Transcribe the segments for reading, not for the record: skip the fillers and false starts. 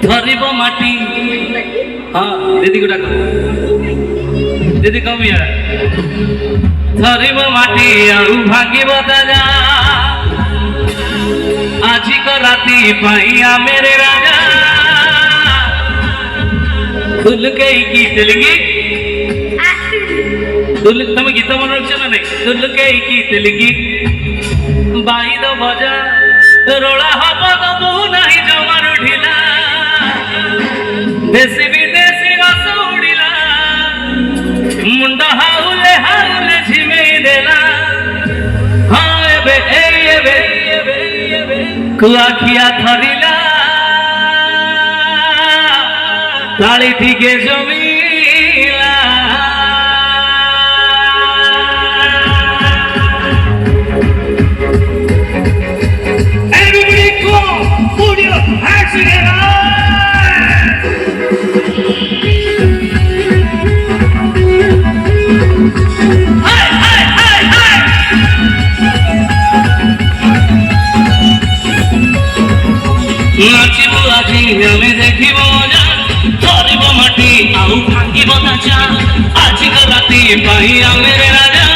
ধরিব মাটি। হ্যাঁ দিদি গোটা দিদি কবিয়া ধরিব মাটি ଆଉ ଭାଙ୍ଗିବ ତାଜା ଆଜିକ ରାତି ପାଇଁ ଆମେ ରେ ରାଜା ଦୁଲକେଇକି ତେଲଙ୍ଗି ତମେ ଗୀତ ମନେ ରଖିଛ ନା ନାଇଁ? ଦୁଲକେଇକି ତେଲଙ୍ଗି ବାଇଦ ବଜା ରୋଳା ହବ ଦବୁ ନାହିଁ ଜମାରୁ ଢିଲା ଦେଶୀ ବିଦେଶୀ ରସ ଉଡ଼ିଲା ମୁଣ୍ଡ ହାଉଲେ ହାଉଲେ ଝିମେଇ ଦେଲା। ହଁ ଏବେ ଏଇ ଏବେ କୁଆଖିଆ ଧରିଲା ତାଳି ଟିକେ ଜମିଲା। Everybody go put your hands together. নাচিব আজি আমি দেখিব মজা ধরিব মাটি ଆଉ ভাঙ্গিব তাজা আজক রাতি পাই আমি রে রাজা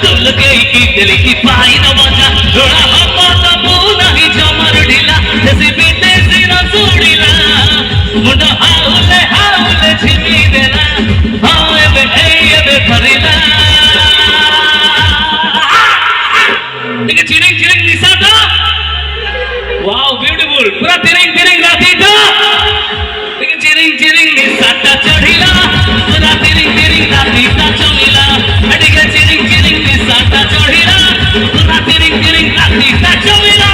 দুলকেইকি তেলিকি পাইদ বজা রোড়া হব তবু নাহি জমার ঢিলা দেশী বিদেশী রস উড়িলা মুন্ড হাউলে হাউলে ঝিমি দেলা। ହଁ ଏବେ ଏଇ ଏବେ ଧରିଲା ଟିକେ ଚିରିଂ ଚିରିଂ ନିଶାଟା। Wow, beautiful. पूरा तिरिंग तिरिंग रातीटा लेकिन चिरिंग चिरिंग निसाटा चढ़िला पूरा तिरिंग तिरिंग रातीटा चमिला अडिगे चिरिंग चिरिंग निसाटा चढ़िला पूरा तिरिंग तिरिंग रातीटा चमिला।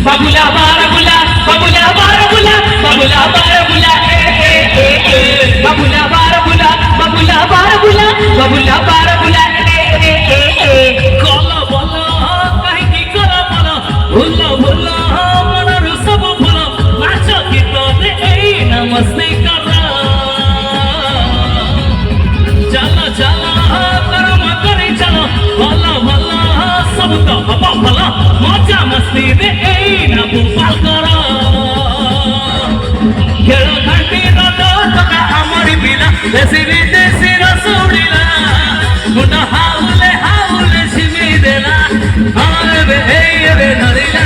बाबुला बारबुला बाबुला बारबुला बाबुला बारबुला बाबुला बारबुला बाबुला बारबुला बाबुला बारबुला कल बल कहीं कल बल भूल भूल मनर सब भूल नाच गीत नमस्ते कर चल चल कर्म करे चल भल भल सब तो हब भल मजा मस्ती दे ना भूपाल कर खेल घंटी रटा हमारी पिला देसी विदेशी रस उड़िला मुंड हाउले हाउले झिमी देला। हाँ एबे धरिला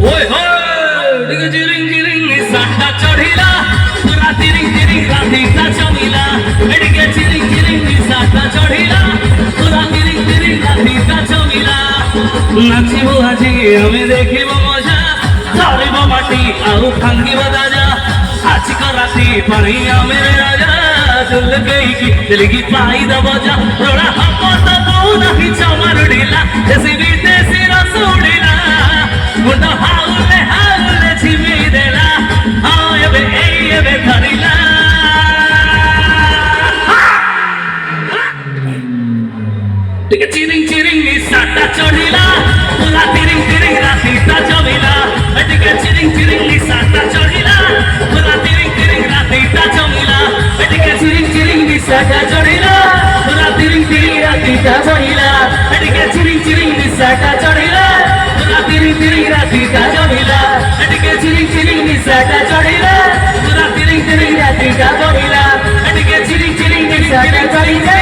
ओए होए डिगे चिरिंग चिरिंग निसाटा चढ़िला पूरा तिरिंग तिरिंग रातीटा जमिला डिगे चिरिंग चिरिंग निसाटा चढ़िला पूरा तिरिंग तिरिंग रातीटा जमिला। नाचिब আজি আমি দেখিব মজা ধরিব মাটি ଆଉ ভাঙ্গিব তাজা আজক রাতি পাই আমি রে রাজা দুলকেইকি তেলিকি পাইদ বজা রোড়া হব তবু নাহি জমার ঢিলা দেশী বিদেশী রস উড়িলা মুন্ড হাউলে হাউলে ঝিমি দেলা। ହଁ ଏବେ ଏଇ ଏବେ ଧରିଲା ଟିକେ ଚିରିଂ ଚିରିଂ ନିଶାଟା ଚଢିଲା पूरा तिरिंग तिरिंग रातीटा जमिला ଟିକେ ଚିରିଂ ଚିରିଂ ନିଶାଟା ଚଢିଲା पूरा तिरिंग तिरिंग रातीटा जमिला ଟିକେ ଚିରିଂ ଚିରିଂ ନିଶାଟା ଚଢିଲା पूरा तिरिंग तिरिंग रातीटा जमिला ଟିକେ ଚିରିଂ ଚିରିଂ ନିଶାଟା ଚଢିଲା पूरा तिरिंग तिरिंग रातीटा जमिला ଟିକେ ଚିରିଂ ଚିରିଂ ନିଶାଟା ଚଢିଲା पूरा तिरिंग तिरिंग रातीटा जमिला ଟିକେ ଚିରିଂ ଚିରିଂ ନିଶାଟା ଚଢିଲା।